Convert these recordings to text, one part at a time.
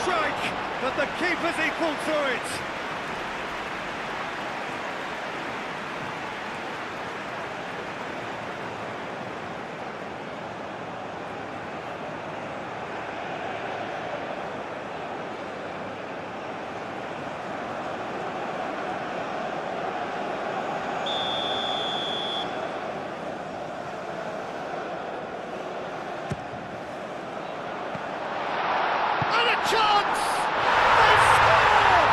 strike, but the keeper's equal to it. Chance! They score!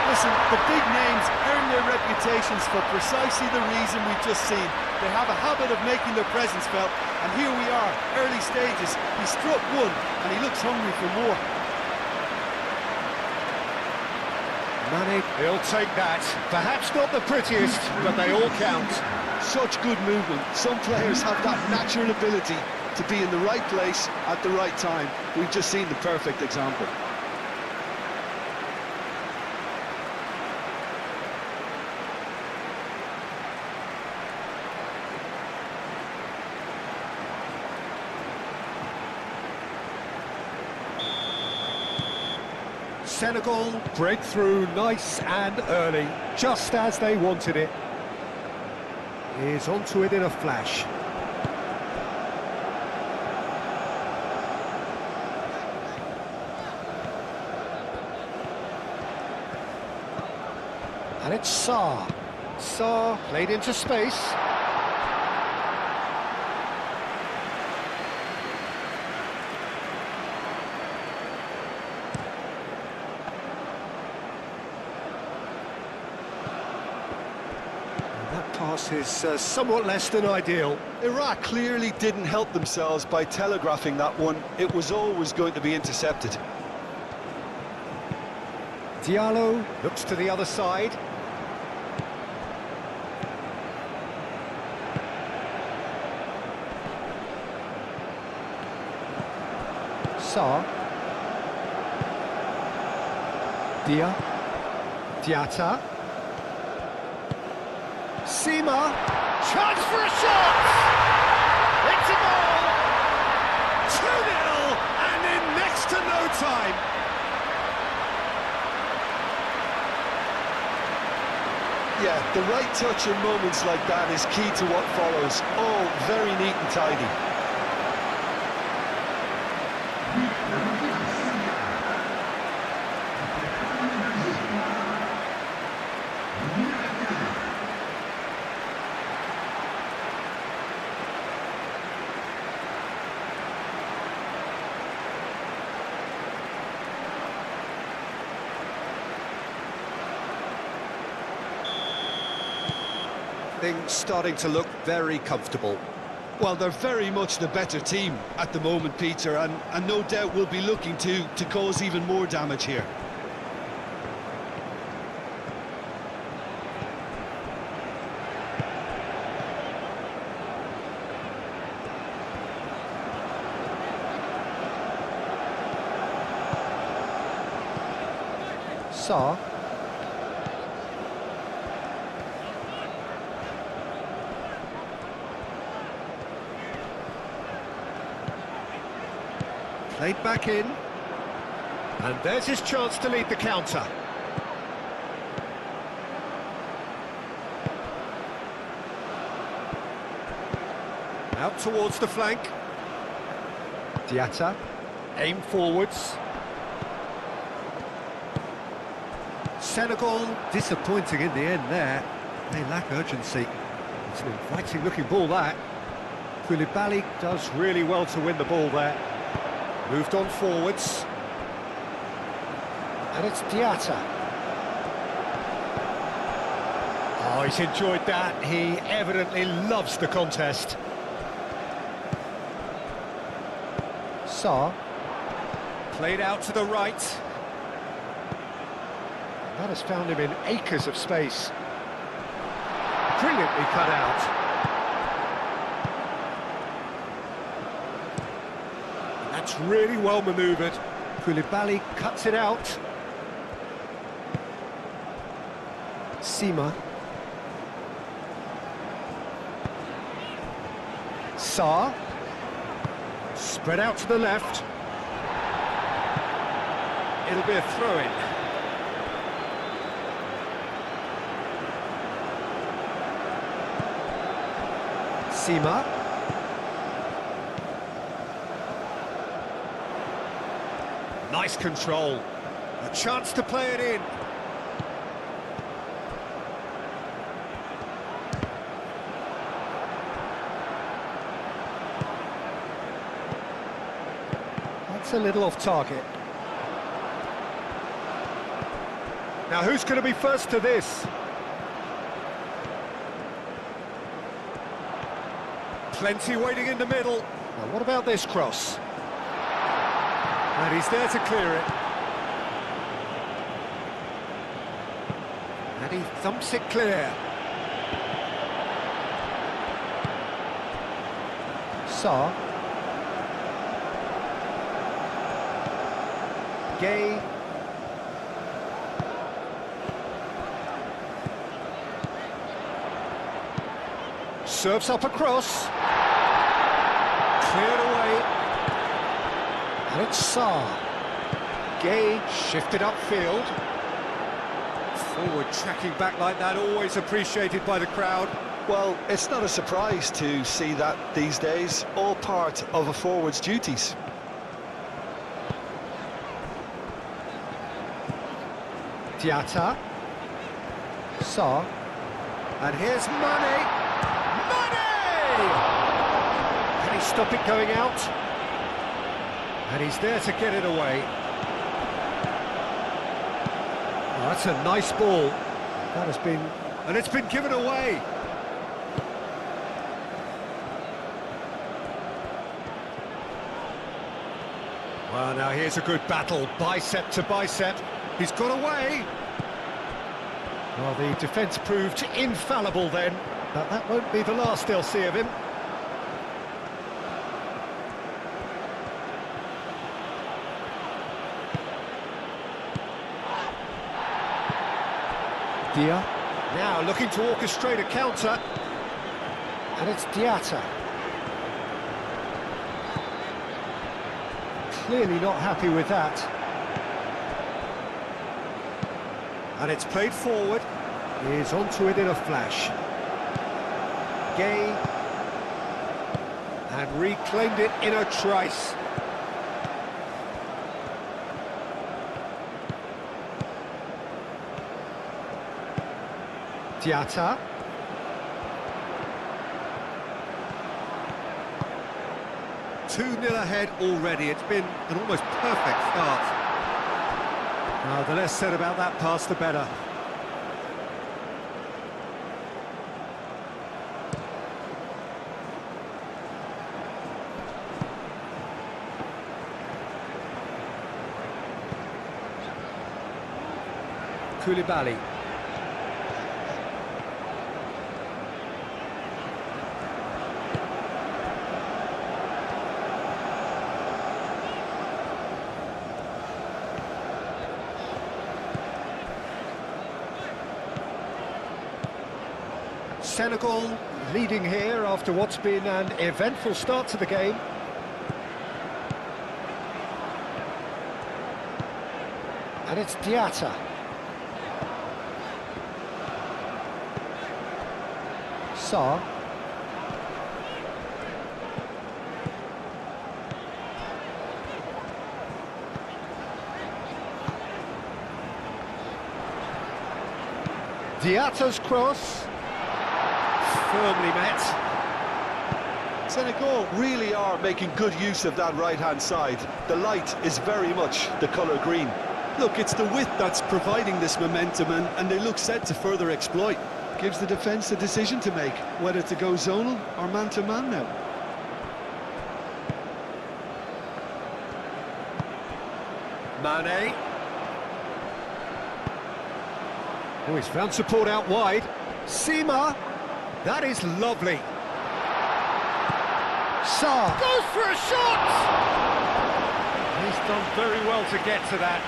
Listen, the big names earn their reputations for precisely the reason we've just seen. They have a habit of making their presence felt, and here we are, early stages. He struck one, and he looks hungry for more. Mane, he'll take that. Perhaps not the prettiest, but they all count. Such good movement. Some players have that natural ability to be in the right place at the right time. We've just seen the perfect example. Senegal break through nice and early, just as they wanted it. He's onto it in a flash. And it's Sarr. Sarr played into space. And that pass is somewhat less than ideal. Iraq clearly didn't help themselves by telegraphing that one. It was always going to be intercepted. Diallo looks to the other side. Sarr. Diatta. Sima. Chance for a shot! It's a goal! 2-0 and in next to no time. Yeah, the right touch in moments like that is key to what follows. All very neat and tidy. Things starting to look very comfortable. Well, they're very much the better team at the moment, Peter, and no doubt will be looking to cause even more damage here. Sarr. Played back in. And there's his chance to lead the counter. Out towards the flank. Diatta. Aim forwards. Senegal disappointing in the end there. They lack urgency. It's an inviting looking ball that. Koulibaly does really well to win the ball there. Moved on forwards. And it's Diatta. Oh, he's enjoyed that. He evidently loves the contest. Sarr. Played out to the right. That has found him in acres of space. Brilliantly cut out. That's really well manoeuvred. Koulibaly cuts it out. Sima. Sarr. Spread out to the left. it'll be a throw-in. Sima. Nice control. A chance to play it in. That's a little off target. Now who's going to be first to this? Plenty waiting in the middle. Now what about this cross? And he's there to clear it. And he thumps it clear. Sarr. Gay. Serves up across. Cleared away. And it's Sarr. Gay shifted upfield. Forward tracking back like that, always appreciated by the crowd. Well, it's not a surprise to see that these days, all part of a forward's duties. Diatta. Sarr. And here's Mane. Mane! Can he stop it going out? And he's there to get it away. Oh, that's a nice ball. That has been... And it's been given away. Well, now here's a good battle, bicep to bicep. He's got away. Well, the defence proved infallible then, but that won't be the last they'll see of him. Dia. Now looking to orchestrate a counter. And it's Diatta. Clearly not happy with that. And it's played forward. He's onto it in a flash. Gay. And reclaimed it in a trice. Diatta. Two-nil ahead already. It's been an almost perfect start. The less said about that pass, the better. Koulibaly. Senegal leading here after what's been an eventful start to the game. And it's Diatta. Sarr. Diatta's cross. Firmly met. Senegal really are making good use of that right-hand side. The light is very much the colour green. Look, it's the width that's providing this momentum, and they look set to further exploit. Gives the defence a decision to make, whether to go zonal or man-to-man now. Mane. Oh, he's found support out wide. Sima. That is lovely. Sarr goes for a shot! He's done very well to get to that.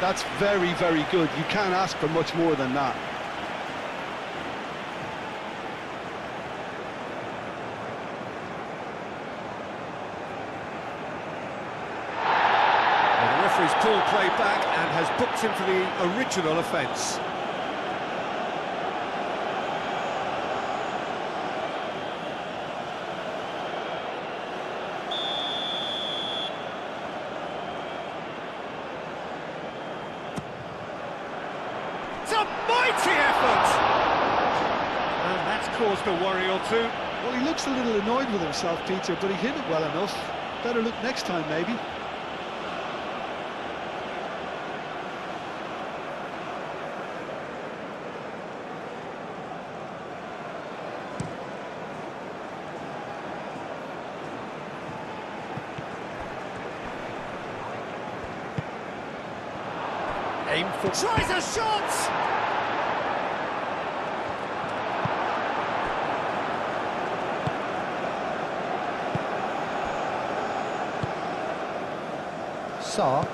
That's very, very good. You can't ask for much more than that. The referee's called play back and has booked him for the original offence. It's a mighty effort! And that's caused a worry or two. Well, he looks a little annoyed with himself, Peter, but he hit it well enough. Better look next time, maybe. Aim for... Tries a shot! Sarr.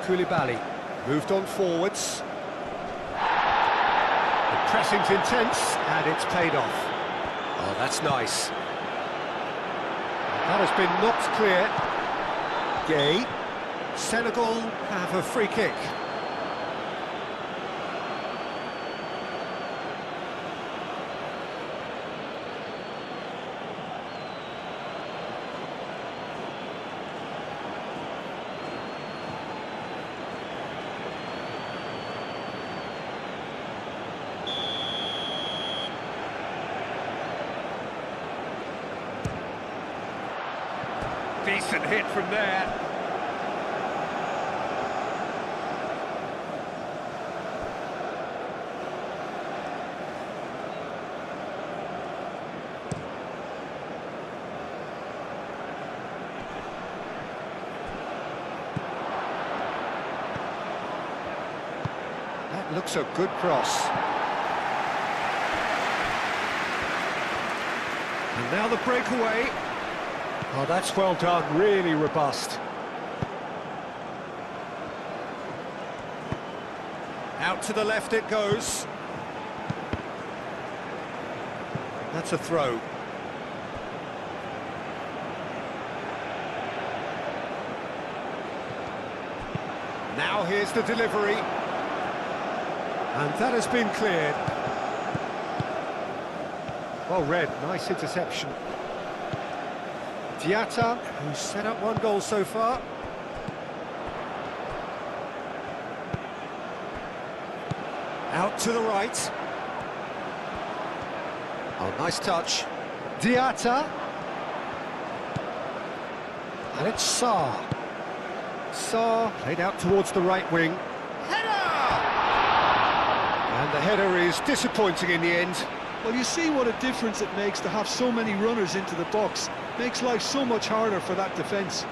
Koulibaly moved on forwards. The pressing's intense and it's paid off. Oh, that's nice. That has been knocked clear. Gay. Senegal have a free kick. Decent hit from there. That looks a good cross. And now the breakaway. Oh, that's well done, really robust. Out to the left it goes. That's a throw. Now here's the delivery. And that has been cleared. Well read, nice interception. Diatta, who's set up one goal so far. Out to the right. Oh, nice touch. Diatta. And it's Sarr. Sarr played out towards the right wing. Header! And the header is disappointing in the end. Well, you see what a difference it makes to have so many runners into the box. Makes life so much harder for that defence.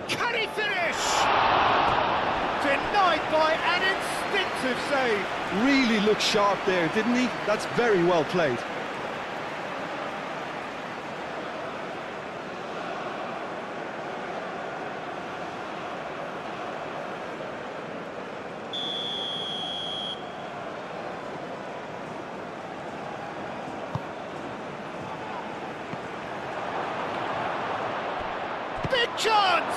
Can he finish? Denied by an instinctive save. Really looked sharp there, didn't he? That's very well played. Big chance!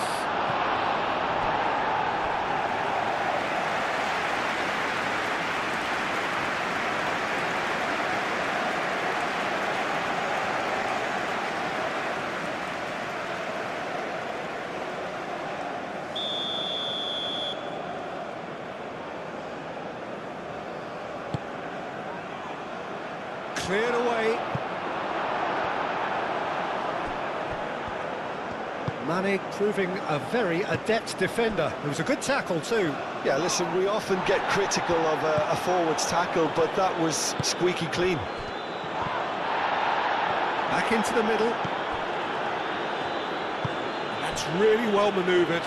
Cleared away. Mane proving a very adept defender. It was a good tackle too. Yeah, listen, we often get critical of a forward's tackle, but that was squeaky clean. Back into the middle. That's really well manoeuvred.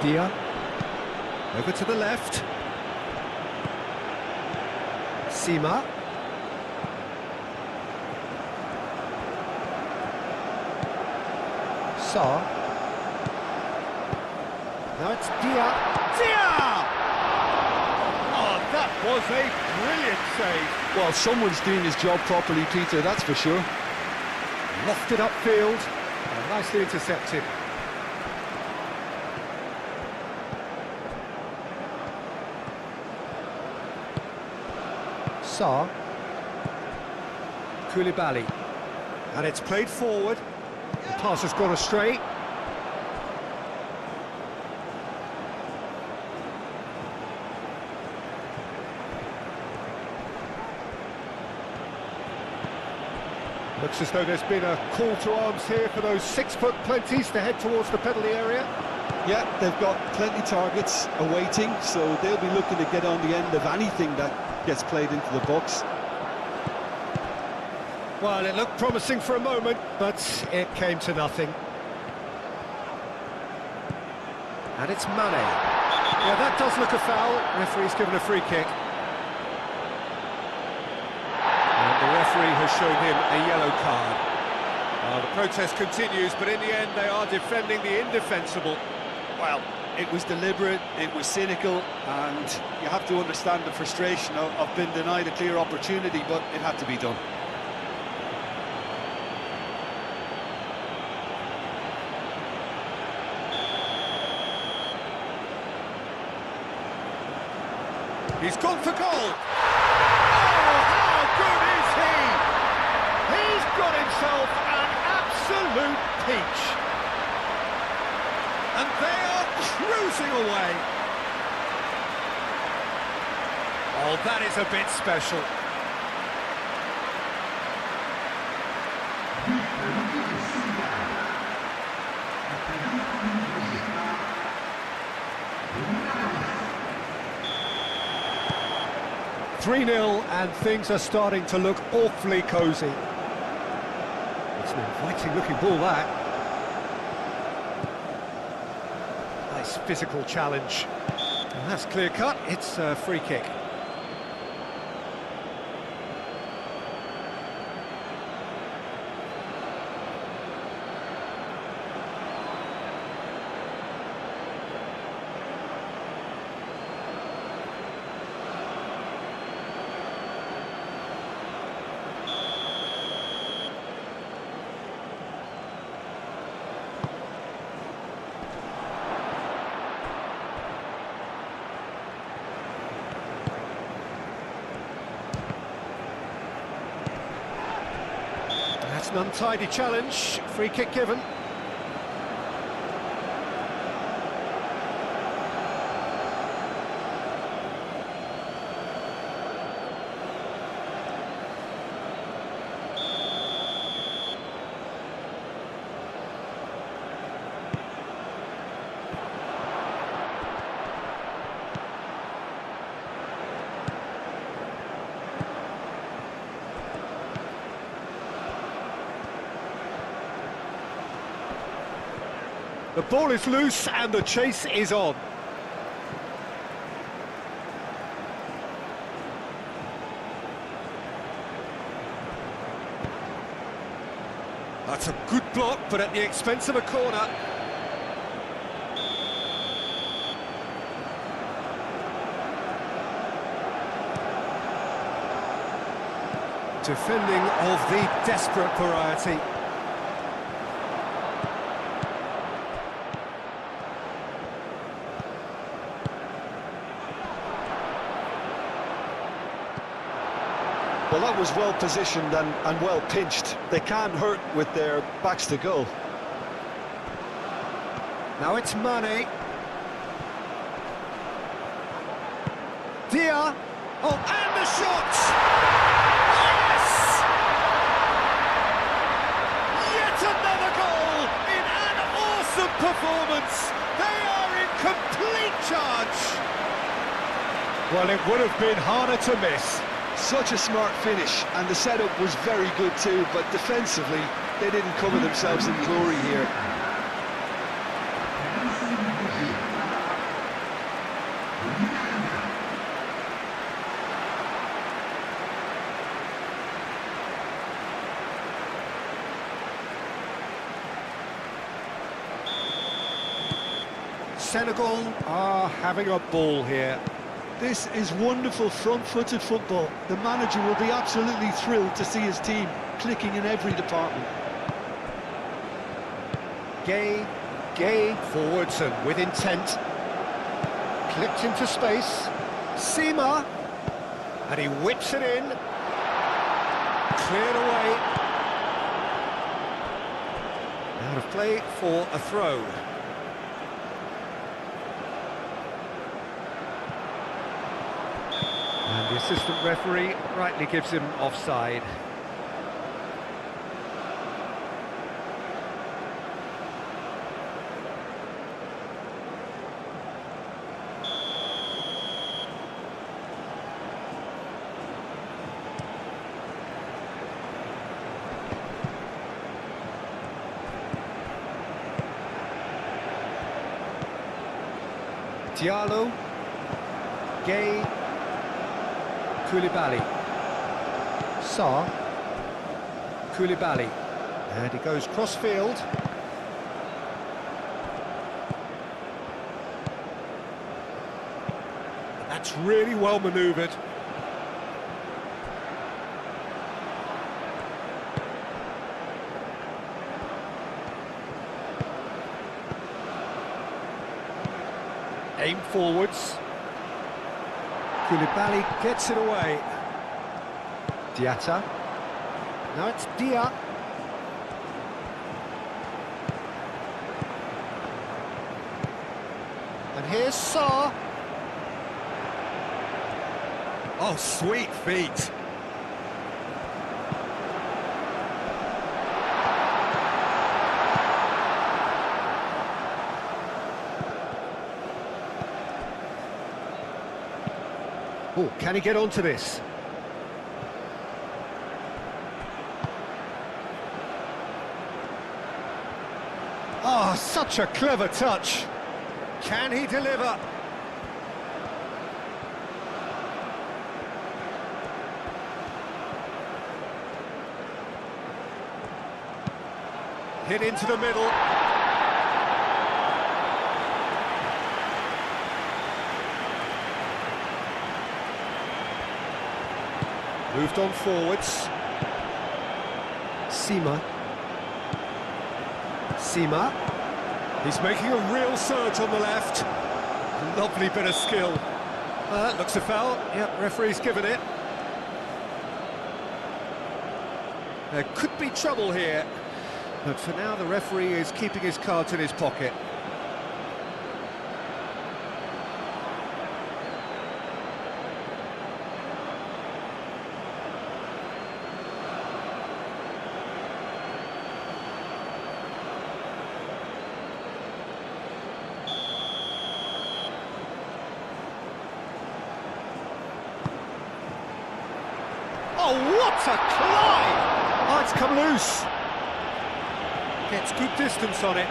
Dia. Over to the left. Sima. Saar. Now it's Dia. Dia! Oh, that was a brilliant save. Well, someone's doing his job properly, Peter, that's for sure. Lofted upfield and nicely intercepted. Saar. Koulibaly. And it's played forward. The pass has gone astray. Looks as though there's been a call to arms here for those 6-foot plenties to head towards the penalty area. Yeah, they've got plenty targets awaiting, so they'll be looking to get on the end of anything that gets played into the box. Well, it looked promising for a moment, but it came to nothing. And it's Mane. Yeah, that does look a foul. Referee's given a free kick. And the referee has shown him a yellow card. The protest continues, but in the end they are defending the indefensible. Well, it was deliberate, it was cynical, and you have to understand the frustration of being denied a clear opportunity, but it had to be done. He's gone for goal! Oh, how good is he? He's got himself an absolute peach. And they are cruising away. Oh, that is a bit special. (3-0) and things are starting to look awfully cosy. It's an inviting looking ball, that. Nice physical challenge. And that's clear cut, it's a free kick. That's an untidy challenge, free kick given. The ball is loose and the chase is on. That's a good block, but at the expense of a corner. Defending of the desperate variety. Well, that was well positioned and well pinched. They can't hurt with their backs to goal. Now it's Mane. Dia. Oh, and the shot! Yes! Yet another goal in an awesome performance. They are in complete charge. Well, it would have been harder to miss. Such a smart finish, and the setup was very good too, but defensively, they didn't cover themselves in glory here. Senegal are having a ball here. This is wonderful front-footed football. The manager will be absolutely thrilled to see his team clicking in every department. Gay forwards and with intent. Clipped into space. Sima. And he whips it in. Cleared away. Out of play for a throw. And the assistant referee rightly gives him offside. Diallo, Gay, Koulibaly, Sarr, Koulibaly, and he goes cross-field. That's really well manoeuvred. Aim forwards. Koulibaly gets it away. Diatta. Now it's Dia. And here's Sarr. Oh, sweet feet. Oh, can he get onto this? Oh, such a clever touch. Can he deliver? Hit into the middle. Moved on forwards. Sima. He's making a real surge on the left. Lovely bit of skill. Looks a foul. Yep, referee's given it. There could be trouble here, but for now the referee is keeping his cards in his pocket. Oh, what a climb! Oh, it's come loose. Gets good distance on it.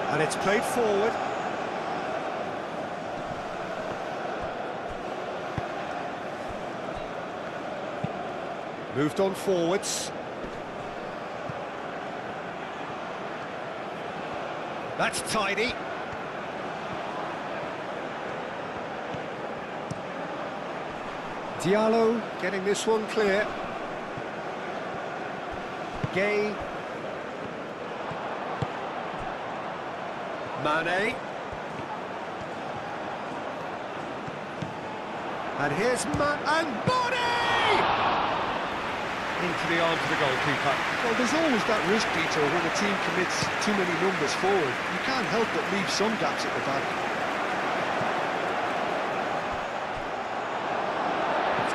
And it's played forward. Moved on forwards. That's tidy. Diallo getting this one clear. Gay. Mane. And here's and Body! Into the arms of the goalkeeper. Well, there's always that risk, Peter, when a team commits too many numbers forward. You can't help but leave some gaps at the back.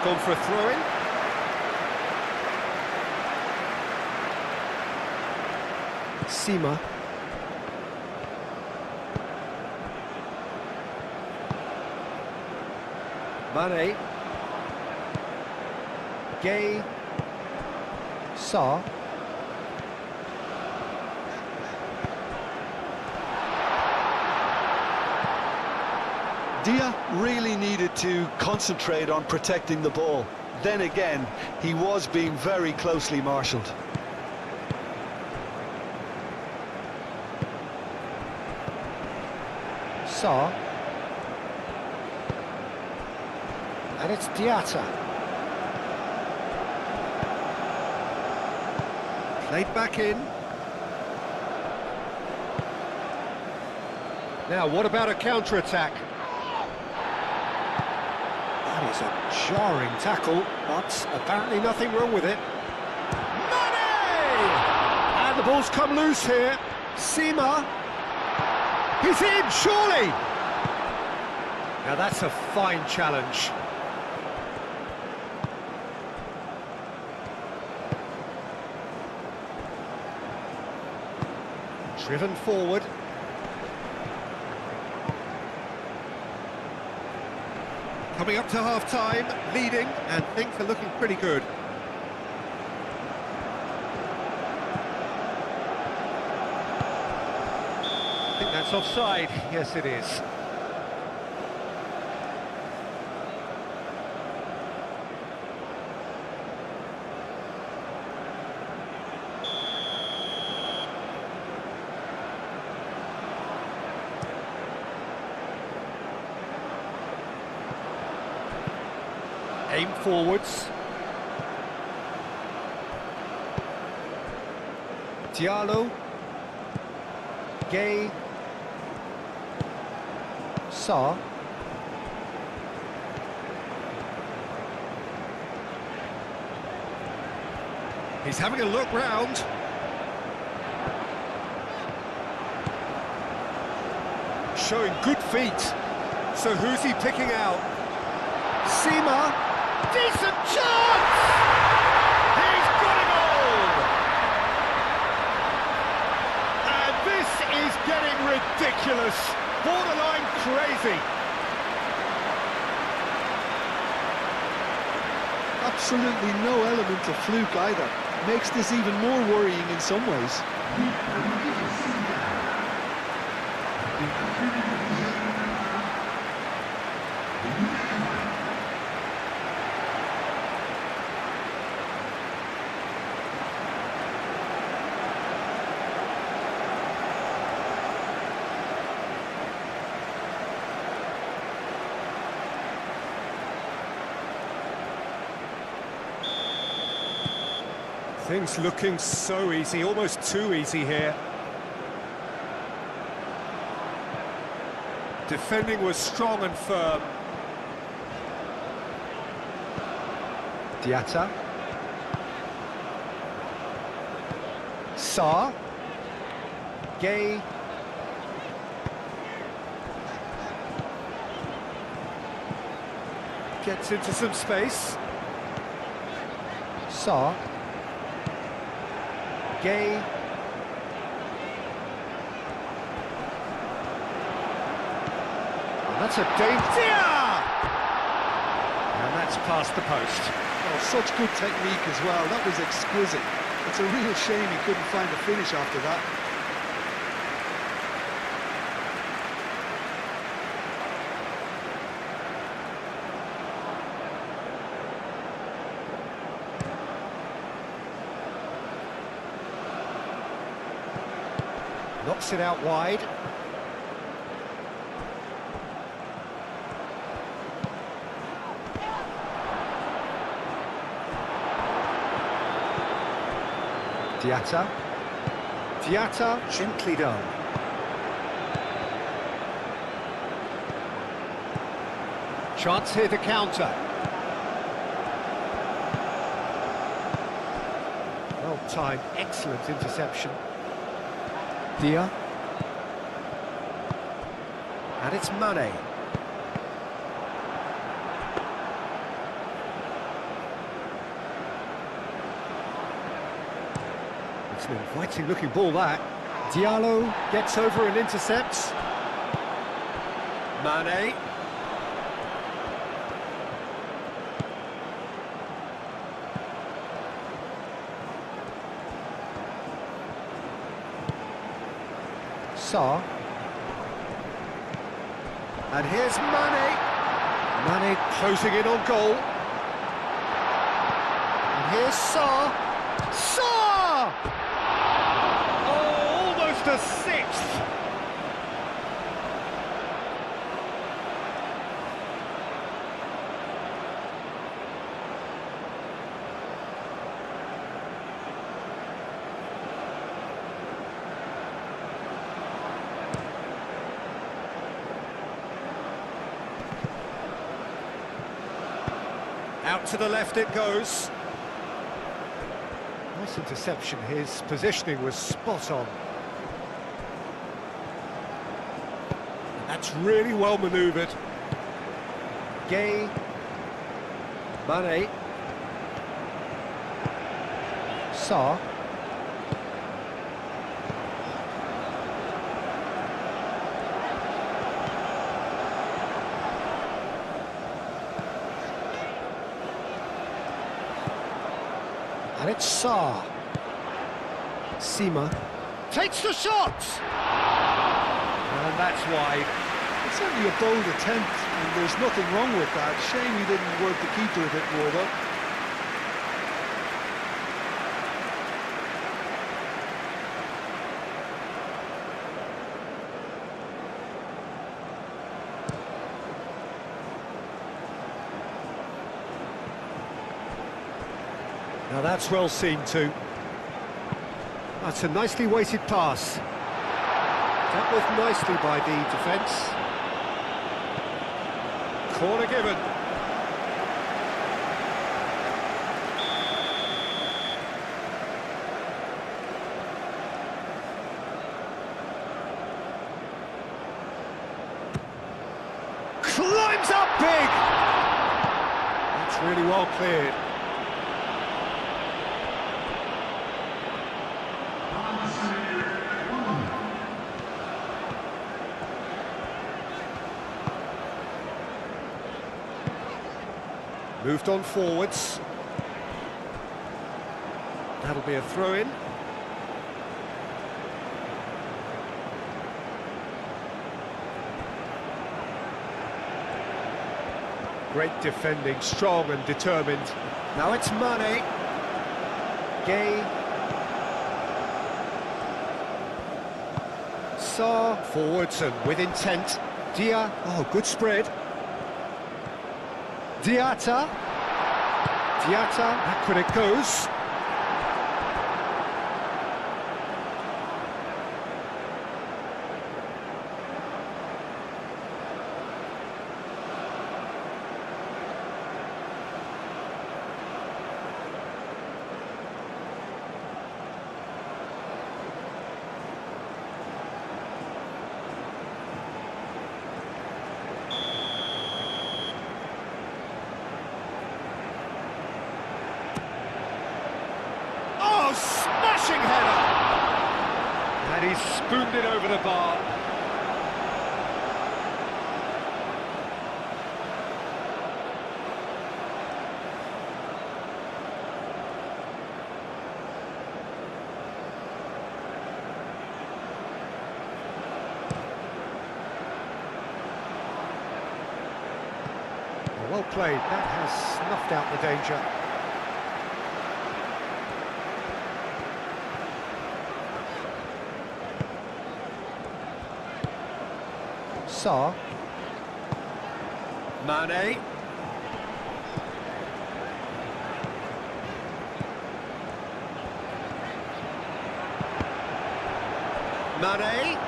Gone for a throw-in. Sima. Mane. Gay. Sarr. Dia really needed to concentrate on protecting the ball. Then again, he was being very closely marshalled. Sarr. And it's Diatta. Played back in. Now, what about a counter-attack? That is a jarring tackle, but apparently nothing wrong with it. Mane! And the ball's come loose here. Sima. He's in, surely! Now that's a fine challenge. Driven forward. Coming up to half-time, leading, and things are looking pretty good. I think that's offside. Yes, it is. Aim forwards. Diallo. Gay. Sarr. He's having a look round. Showing good feet. So who's he picking out? Sima. Decent chance! He's got it all! And this is getting ridiculous. Borderline crazy. Absolutely no element of fluke either. Makes this even more worrying in some ways. Things looking so easy, almost too easy here. Defending was strong and firm. Diatta. Sarr. Gay. Gets into some space. Sarr. Gay. Oh, that's a danger! And that's past the post. Oh, such good technique as well. That was exquisite. It's a real shame he couldn't find a finish after that. Knocks it out wide. Diatta. Diatta, gently done. Chance here to counter. Well timed, excellent interception. Dia. And it's Mane. It's an inviting looking ball that. Diallo gets over and intercepts. Mane. Sarr. And here's Mane. Mane closing in on goal. And here's Sarr. Sarr! Oh, almost a sixth. Out to the left it goes. Nice interception, his positioning was spot on. That's really well manoeuvred. Gay. Mane. Sarr. And it's Sarr. Sima takes the shot! And that's wide. It's certainly a bold attempt, and there's nothing wrong with that. Shame he didn't work the keeper a bit more, though. Now that's well seen too. That's a nicely weighted pass. Dealt with nicely by the defence. Corner given. Climbs up big! That's really well cleared. Moved on forwards. That'll be a throw-in. Great defending, strong and determined. Now it's Mane. Gay. Sarr. Forwards and with intent. Dia. Oh, good spread. Diatta, back when it goes. Smashing header! And he's spooned it over the bar. Well played, that has snuffed out the danger. Sarr. Mane. Mane.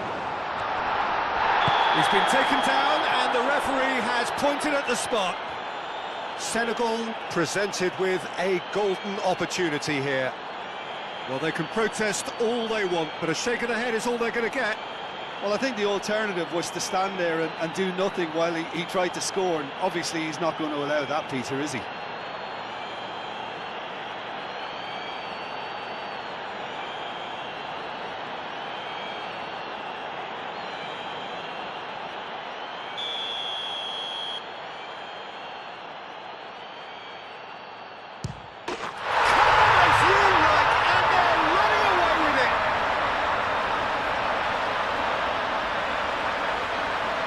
He's been taken down and the referee has pointed at the spot. Senegal presented with a golden opportunity here. Well, they can protest all they want, but a shake of the head is all they're going to get. Well, I think the alternative was to stand there and do nothing while he tried to score, and obviously he's not going to allow that, Peter, is he?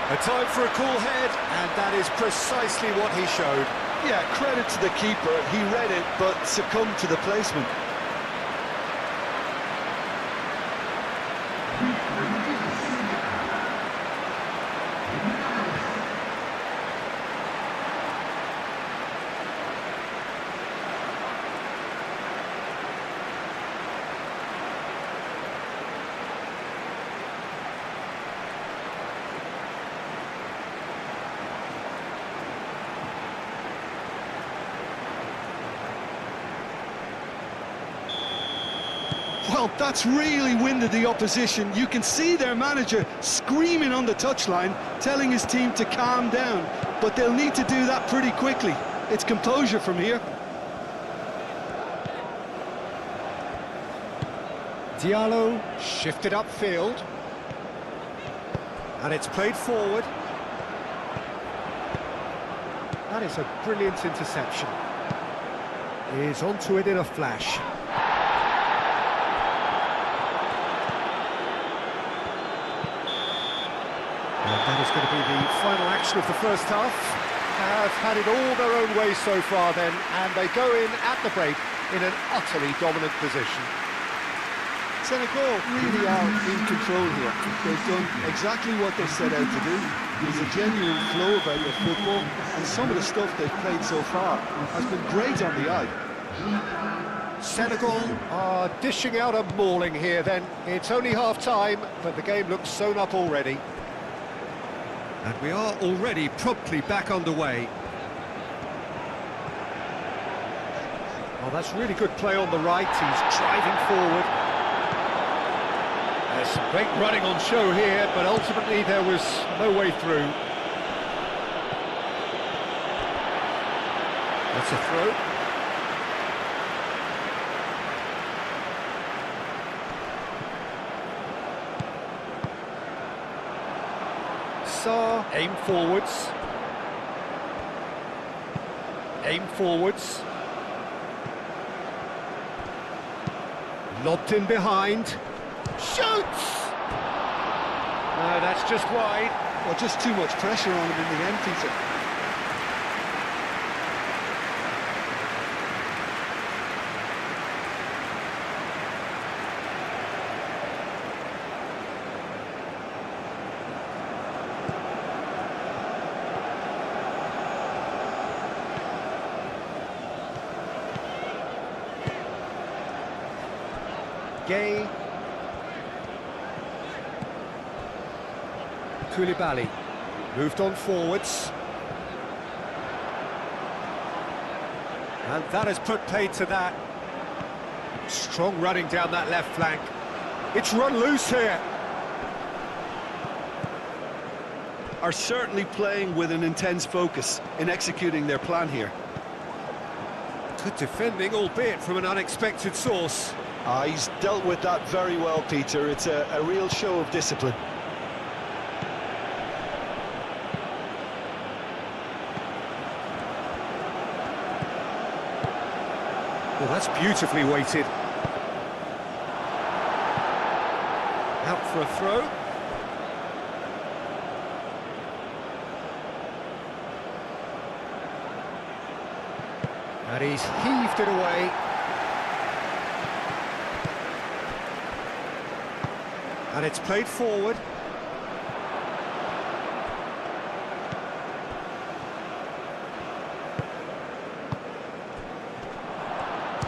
A time for a cool head, and that is precisely what he showed. Yeah, credit to the keeper. He read it, but succumbed to the placement. Well, that's really winded the opposition. You can see their manager screaming on the touchline, telling his team to calm down. But they'll need to do that pretty quickly. It's composure from here. Diallo shifted upfield. And it's played forward. That is a brilliant interception. He's onto it in a flash. And that is going to be the final action of the first half. Have had it all their own way so far then, and they go in at the break in an utterly dominant position. Senegal really are in control here. They've done exactly what they set out to do. There's a genuine flow about their football, and some of the stuff they've played so far has been great on the eye. Senegal are dishing out a mauling here then. It's only half-time, but the game looks sewn up already. And we are already promptly back underway. Oh, that's really good play on the right. He's driving forward. There's some great running on show here, but ultimately there was no way through. That's a throw. Sarr, aim forwards. Aim forwards. Lobbed in behind. Shoots! No, that's just wide. Well, just too much pressure on him in the end, Peter. Gay. Koulibaly moved on forwards. And that has put paid to that. Strong running down that left flank. It's run loose here. Are certainly playing with an intense focus in executing their plan here. Good defending, albeit from an unexpected source. He's dealt with that very well, Peter. It's a real show of discipline. Well, that's beautifully weighted. Out for a throw. And he's heaved it away. And it's played forward.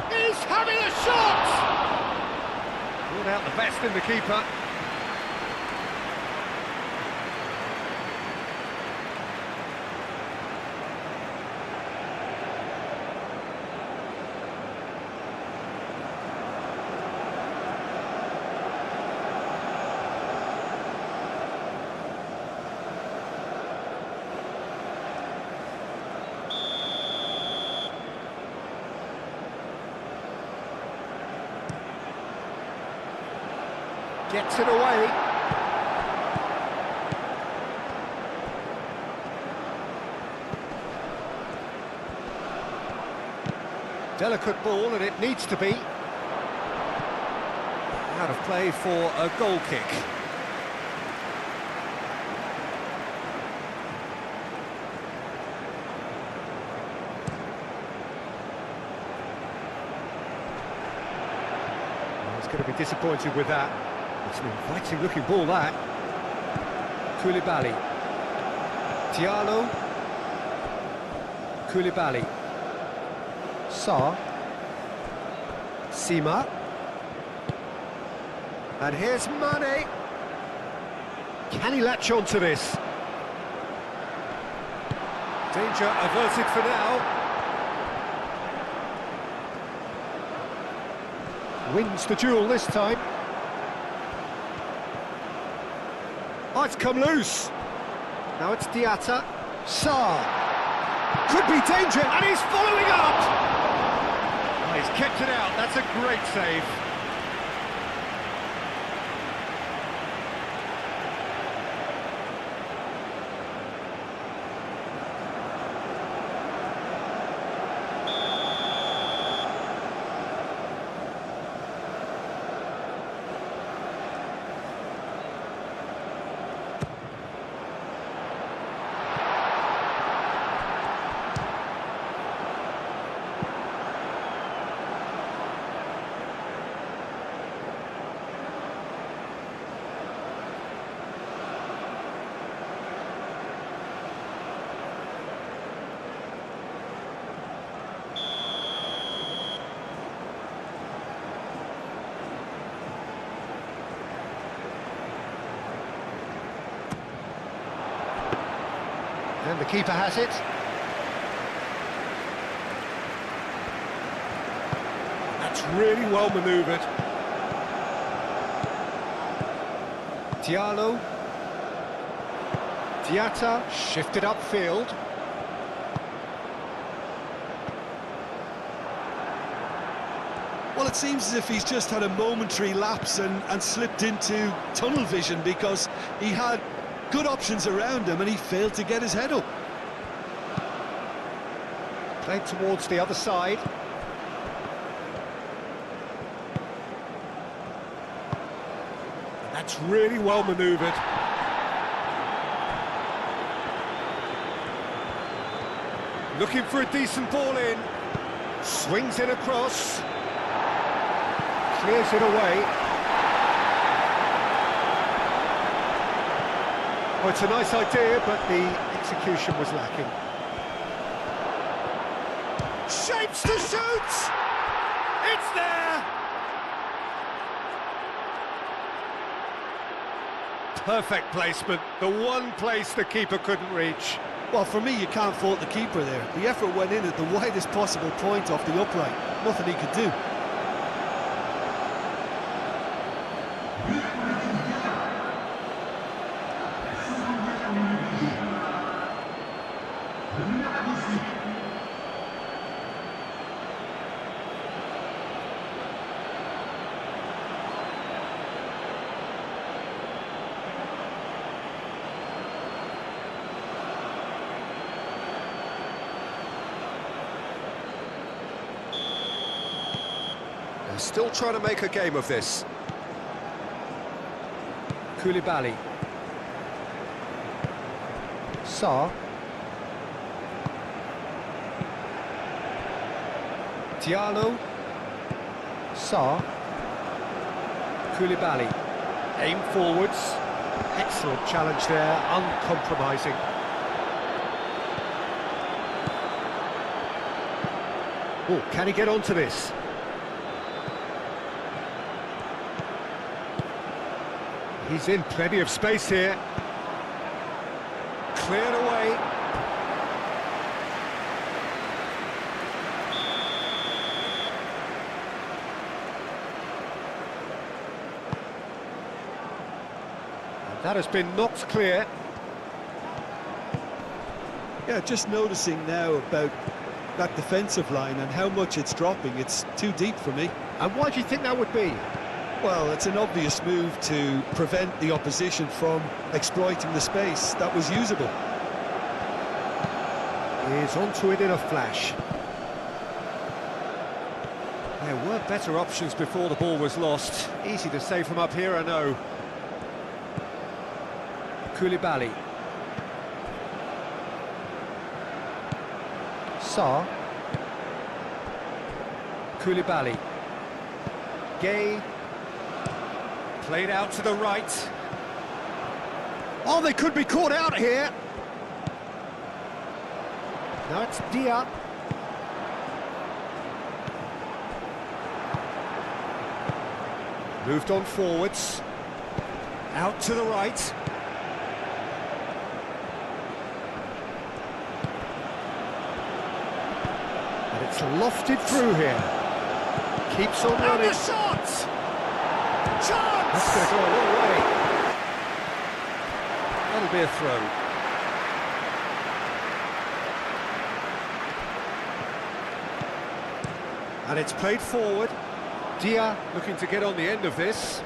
He's having a shot! Brought out the best in the keeper. Gets it away. Delicate ball, and it needs to be. Out of play for a goal kick. Well, he's going to be disappointed with that. It's an inviting looking ball, that. Koulibaly. Diallo. Koulibaly. Sarr. Sima. And here's Mane. Can he latch on to this? Danger averted for now. Wins the duel this time. Oh, it's come loose. Now it's Diatta. Sarr. Could be danger, and he's following up! Oh, he's kept it out, that's a great save. And the keeper has it. That's really well manoeuvred. Diallo. Diatta shifted upfield. Well, it seems as if he's just had a momentary lapse and slipped into tunnel vision, because he had good options around him and he failed to get his head up. Played towards the other side. That's really well manoeuvred. Looking for a decent ball in. Swings it across. Clears it away. Oh, it's a nice idea, but the execution was lacking. Shapes to shoot! It's there! Perfect placement, the one place the keeper couldn't reach. Well, for me, you can't fault the keeper there. The effort went in at the widest possible point off the upright. Nothing he could do. They're still trying to make a game of this. Koulibaly. Sarr. Diallo. Sarr. Koulibaly. Aim forwards. Excellent challenge there, uncompromising. Oh, can he get onto this? He's in plenty of space here. Cleared away. And that has been knocked clear. Yeah, just noticing now about that defensive line and how much it's dropping. It's too deep for me. And why do you think that would be? Well, it's an obvious move to prevent the opposition from exploiting the space that was usable. He's onto it in a flash. There were better options before the ball was lost. Easy to save from up here, I know. Koulibaly. Sarr. Koulibaly. Gay. Played out to the right. Oh, they could be caught out here. Now it's Dia. Moved on forwards. Out to the right. And it's lofted through here. Keeps on And running. the shot! Chance! That's going to go a long way. That'll be a throw. And it's played forward. Dia looking to get on the end of this.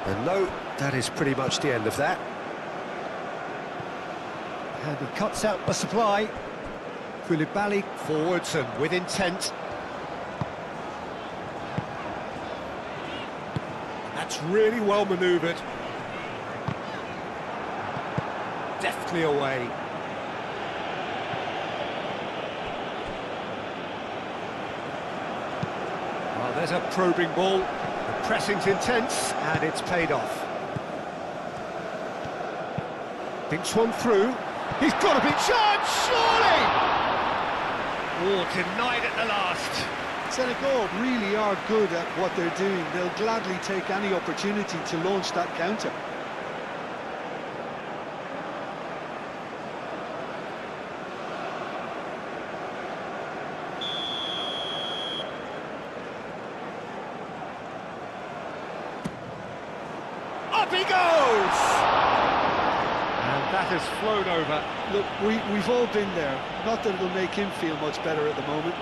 And no, that is pretty much the end of that. And he cuts out the supply. Koulibaly forwards and with intent. That's really well manoeuvred. Deftly away. Well, there's a probing ball. The pressing's intense, and it's paid off. Thinks one through. He's got a big chance, surely! Oh, denied at the last. Senegal really are good at what they're doing. They'll gladly take any opportunity to launch that counter. Up he goes! And that has flown over. Look, we've all been there. Not that it'll make him feel much better at the moment.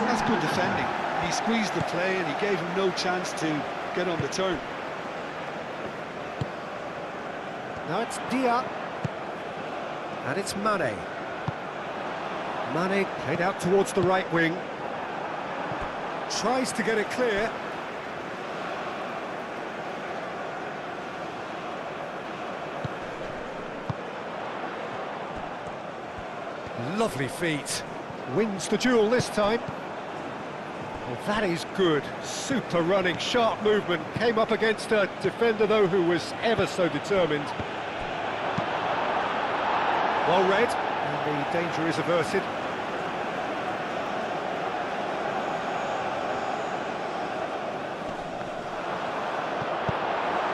That's good defending. He squeezed the play and he gave him no chance to get on the turn. Now it's Dia. And it's Mane. Mane played out towards the right wing. Tries to get it clear. Lovely feet. Wins the duel this time. Well, that is good. Super running, sharp movement. Came up against a defender, though, who was ever so determined. Well read, and the danger is averted.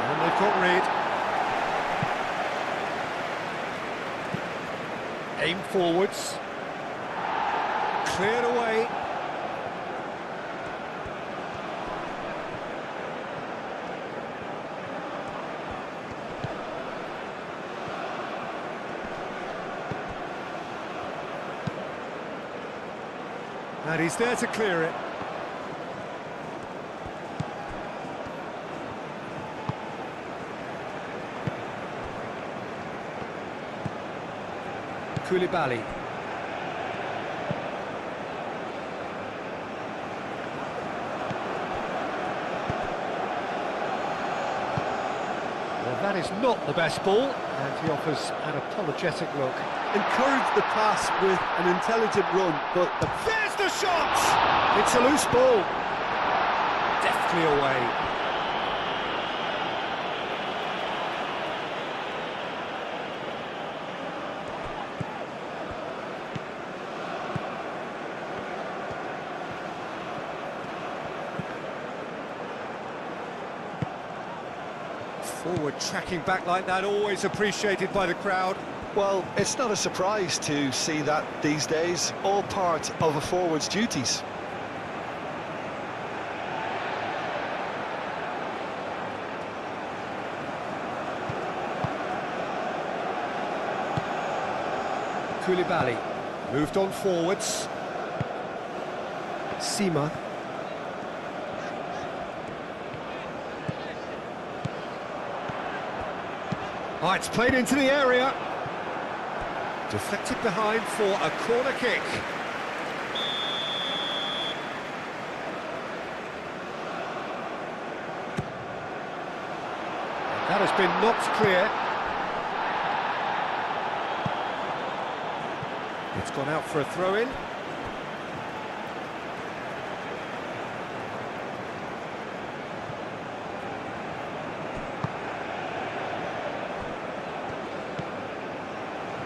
And they've got rid. Aim forwards. Cleared away. And he's there to clear it. Koulibaly. Well, that is not the best ball, and he offers an apologetic look. Encourage the pass with an intelligent run, but There's the shot! It's a loose ball. Deftly away. Forward tracking back like that, always appreciated by the crowd. well, it's not a surprise to see that these days, all part of a forward's duties. Koulibaly moved on forwards. Sima. Oh, it's played into the area. Deflected behind for a corner kick. That has been knocked clear. It's gone out for a throw-in.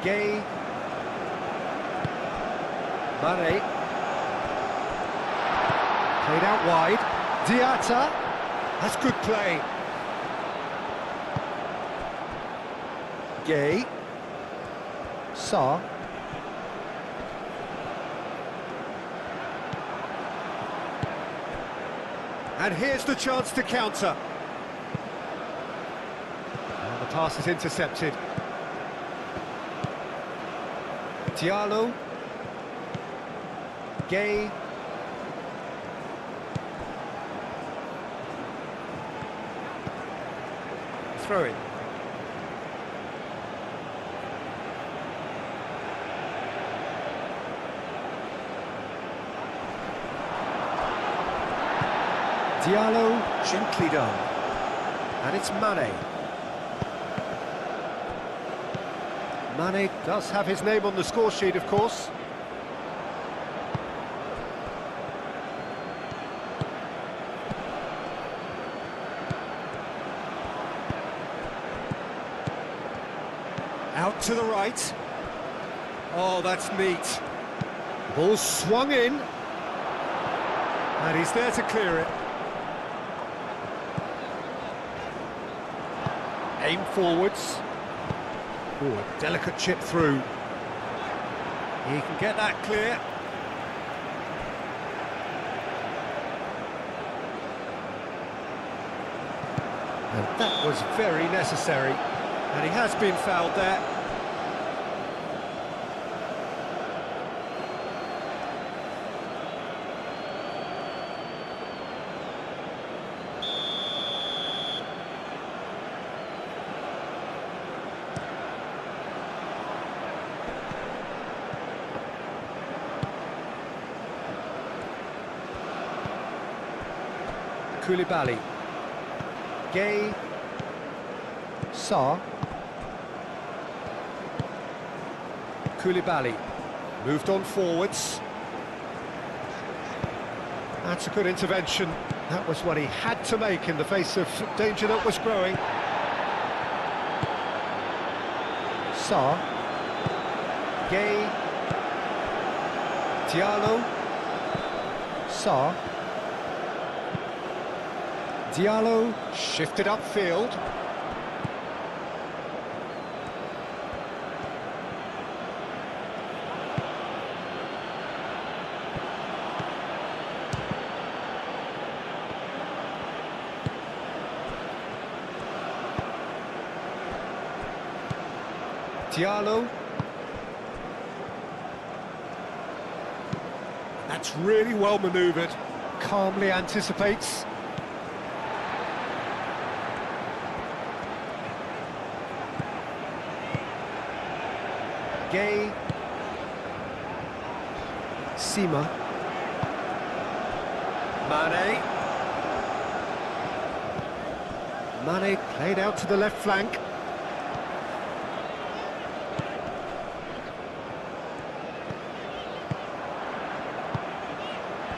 Gay. Mane. Played out wide. Diatta. That's good play. Gay. Sa. And here's the chance to counter. And the pass is intercepted. Diallo. Gay. Throw in. Diallo, gently done. And it's Mane. Mane does have his name on the score sheet, of course. Out to the right. Oh, that's neat. Ball swung in. And he's there to clear it. Aim forwards. Oh, a delicate chip through. He can get that clear. And that was very necessary. And he has been fouled there. Koulibaly. Gay. Sa. Koulibaly. Moved on forwards. That's a good intervention. That was what he had to make in the face of danger that was growing. Sa. Gay. Diallo. Sa. Diallo shifted upfield. Diallo. That's really well manoeuvred. Calmly anticipates. Gay. Sima. Mane. Mane played out to the left flank.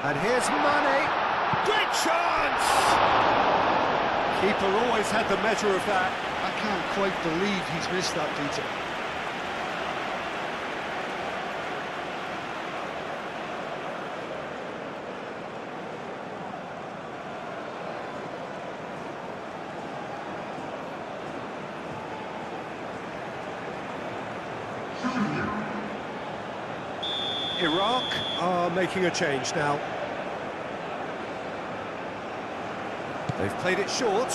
And here's Mane. Great chance! Keeper always had the measure of that. I can't quite believe he's missed that, Peter. Iraq are making a change now. They've played it short.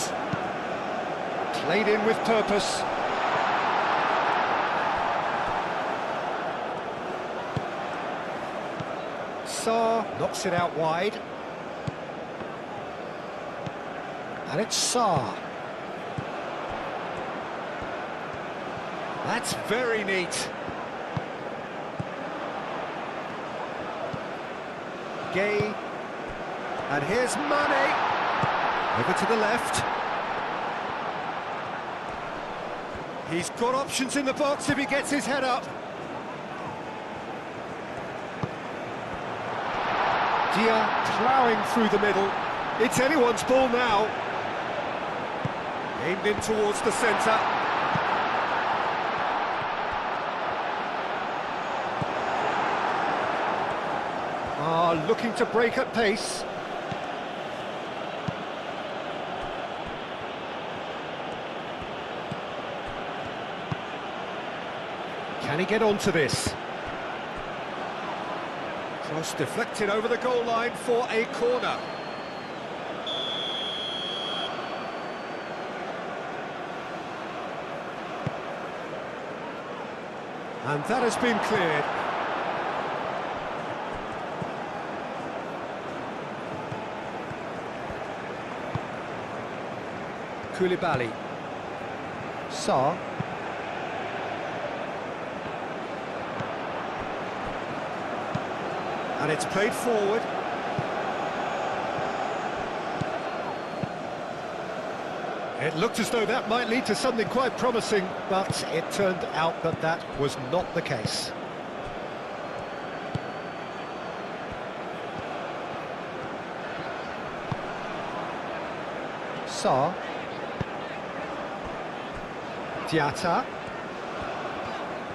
Played in with purpose. Sa knocks it out wide. And it's Sa. That's very neat. Gay. And here's Mane. Over to the left. He's got options in the box if he gets his head up. Dia ploughing through the middle. It's anyone's ball now. Aimed in towards the centre. Looking to break at pace. Can he get onto this? Cross deflected over the goal line for a corner. And that has been cleared. Koulibaly. Sarr. And it's played forward. It looked as though that might lead to something quite promising, but it turned out that that was not the case. Sarr. Diatta.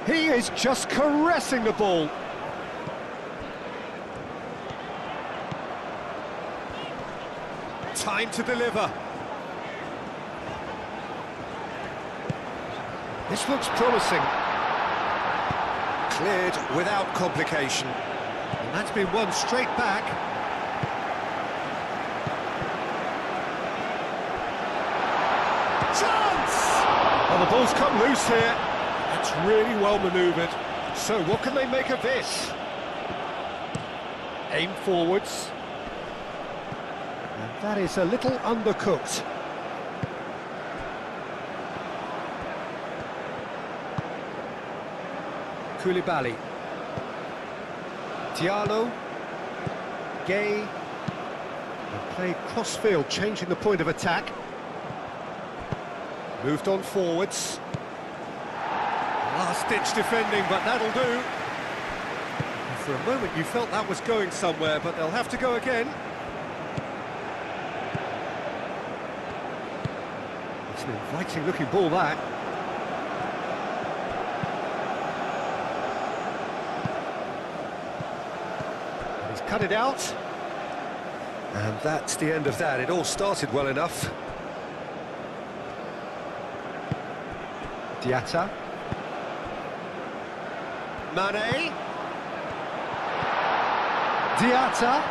He is just caressing the ball. Time to deliver. This looks promising. Cleared without complication. And that's been won straight back. Chance! Well, the ball's come loose here. That's really well manoeuvred. So what can they make of this? Aim forwards. And that is a little undercooked. Koulibaly. Diallo. Gay. And played cross-field, changing the point of attack. Moved on forwards. Last-ditch defending, but that'll do. For a moment you felt that was going somewhere, but they'll have to go again. It's an inviting-looking ball, that. Cut it out, and that's the end of that. It all started well enough. Diatta. Mane. Diatta.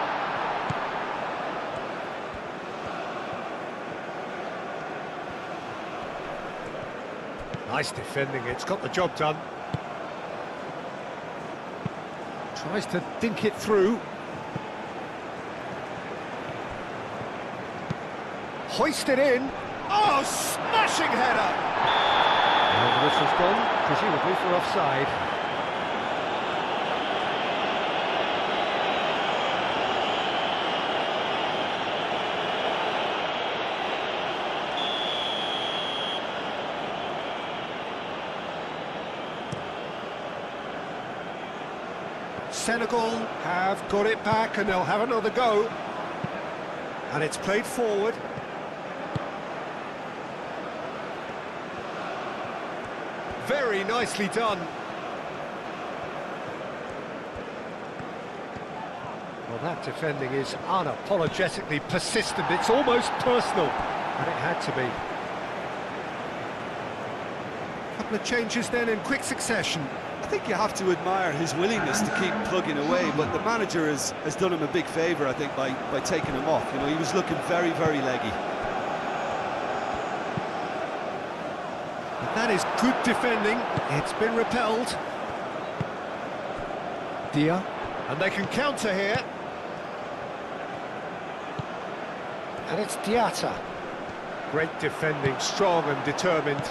Nice defending, it's got the job done. Tries to dink it through. Hoisted in. Oh, smashing header! And the whistle's gone, presumably for offside. Senegal have got it back and they'll have another go. And it's played forward. Very nicely done. Well, that defending is unapologetically persistent. It's almost personal, and it had to be. A couple of changes then in quick succession. I think you have to admire his willingness to keep plugging away, but the manager has done him a big favour, I think, by taking him off. You know, he was looking very, very leggy. That is good defending. It's been repelled. Dia. And they can counter here. And it's Diatta. Great defending, strong and determined.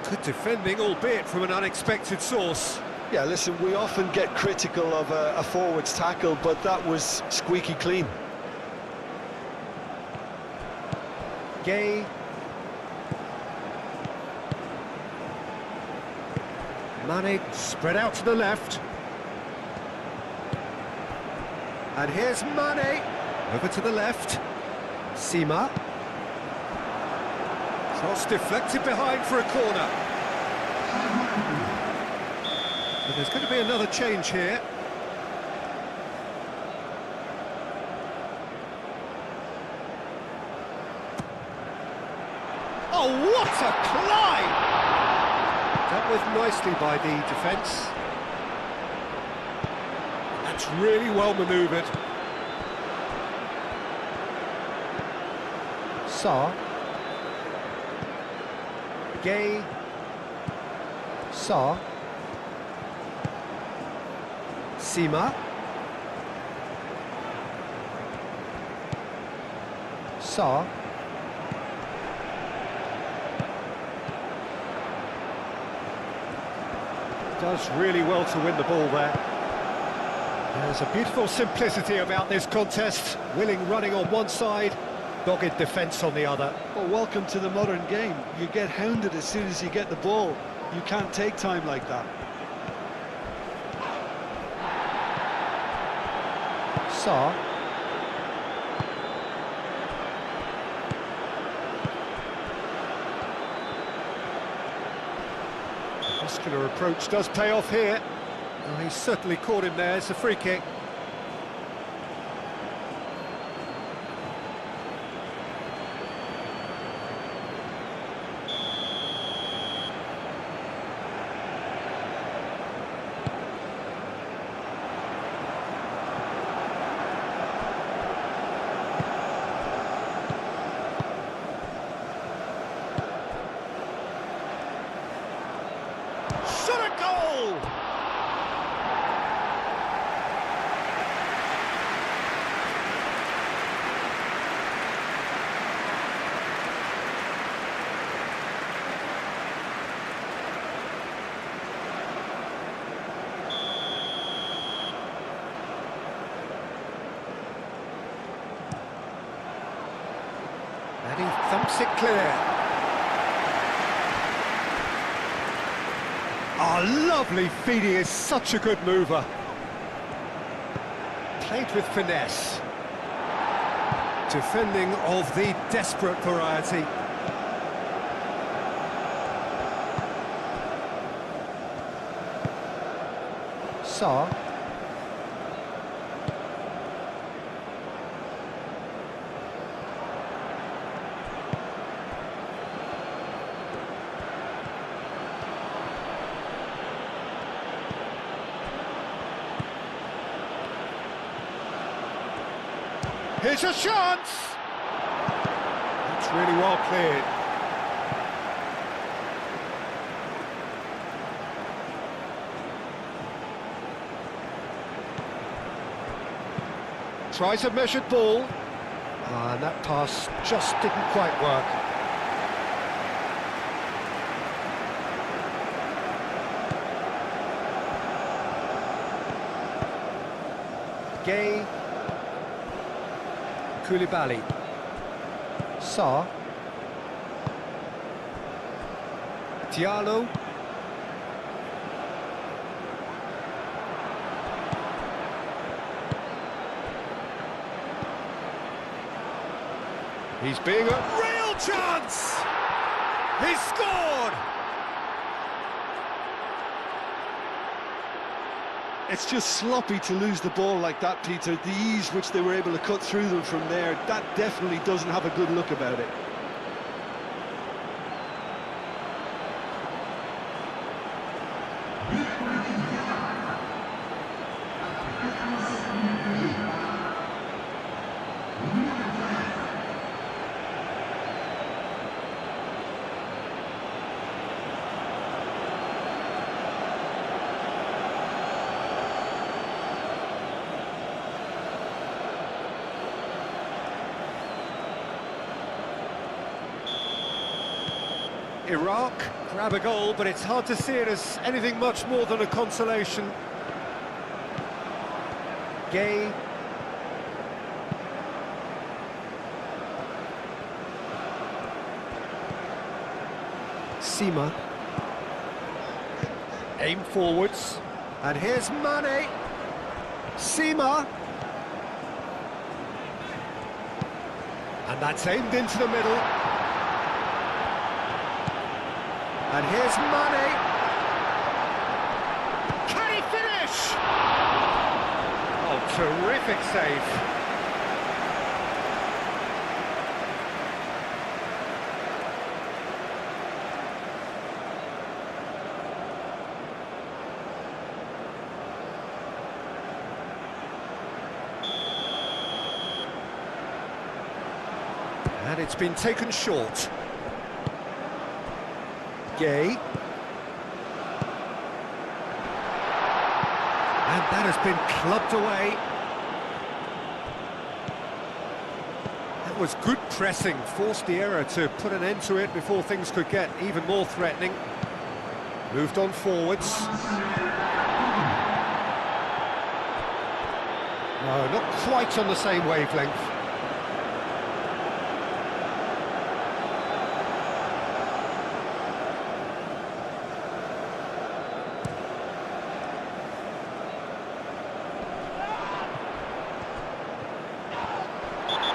Good defending, albeit from an unexpected source. Yeah, listen, we often get critical of a forward's tackle, but that was squeaky clean. Gay. Mane spread out to the left. And here's Mane. Over to the left. Sima. Cross deflected behind for a corner. But there's going to be another change here. Oh, what a climb! Dealt with nicely by the defence. That's really well manoeuvred. Sarr. Gay. Sarr. Sima. Sarr. Does really well to win the ball there. There's a beautiful simplicity about this contest. Willing running on one side, dogged defence on the other. Well, welcome to the modern game. You get hounded as soon as you get the ball. You can't take time like that. Sarr. Muscular approach does pay off here. Well, he's certainly caught him there. It's a free kick. Shot a goal! And he thumps it clear. Oh, lovely feed, he is such a good mover. Played with finesse. Defending of the desperate variety. Sarr. Here's a chance! That's really well cleared. Tries a measured ball. And that pass just didn't quite work. Gay. Koulibaly. Sarr. Diallo. He's being a real chance! He's scored! It's just sloppy to lose the ball like that, Peter. The ease which they were able to cut through them from there, that definitely doesn't have a good look about it. Iraq grab a goal, but it's hard to see it as anything much more than a consolation. Gay. Sima. Aim forwards. And here's Mane. Sima. And that's aimed into the middle. And here's Mane. Can he finish? Oh, terrific save. And it's been taken short. Gay. And that has been clubbed away. That was good pressing, forced the error to put an end to it before things could get even more threatening. Moved on forwards. No, not quite on the same wavelength.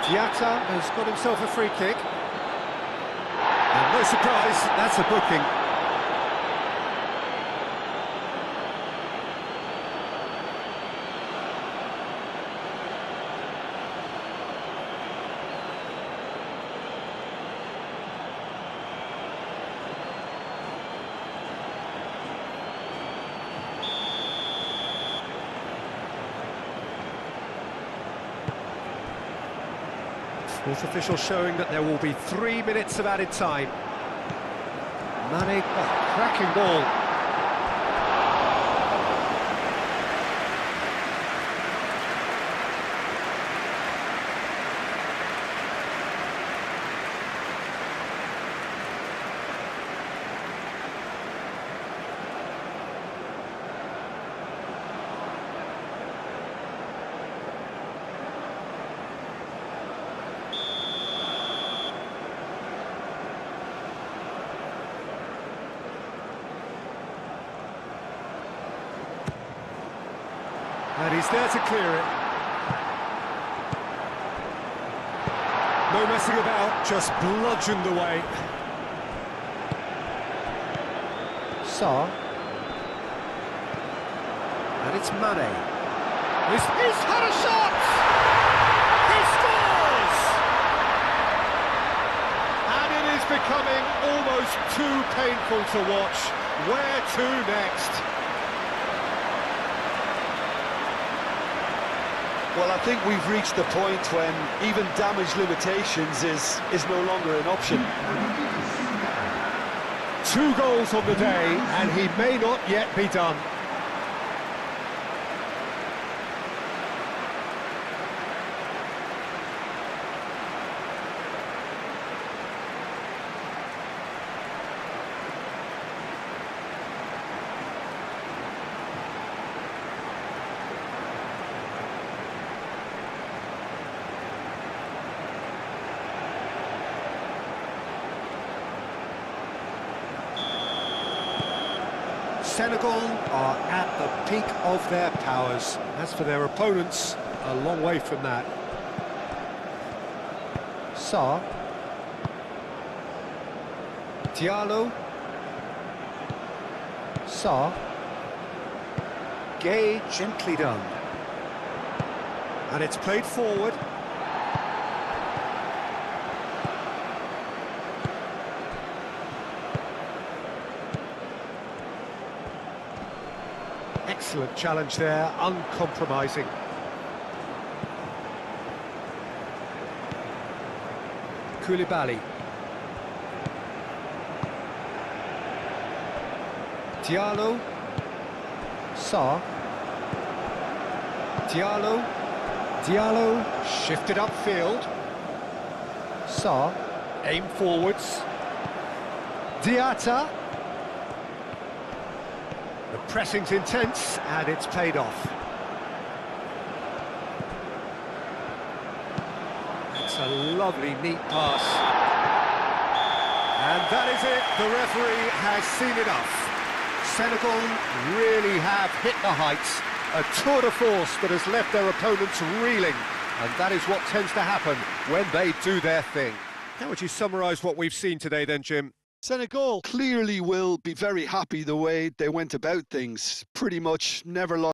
Diatta has got himself a free kick. And no surprise, that's a booking. Fourth official showing that there will be 3 minutes of added time. Mane, cracking ball. And he's there to clear it. No messing about, just bludgeoned away. Sarr. And it's Mane. He's had a shot! He scores! And it is becoming almost too painful to watch. Where to next? Well, I think we've reached the point when even damage limitations is no longer an option. 2 goals on the day, and he may not yet be done. Senegal are at the peak of their powers. As for their opponents, a long way from that. Sarr. Diallo. Sarr. Gay, gently done. And it's played forward. Excellent challenge there, uncompromising. Koulibaly. Diallo. Sarr. Diallo. Diallo shifted upfield. Sarr. Aim forwards. Diatta. The pressing's intense, and it's paid off. It's a lovely, neat pass. And that is it. The referee has seen enough. Senegal really have hit the heights. A tour de force that has left their opponents reeling. And that is what tends to happen when they do their thing. How would you summarise what we've seen today then, Jim? Senegal clearly will be very happy the way they went about things. Pretty much never lost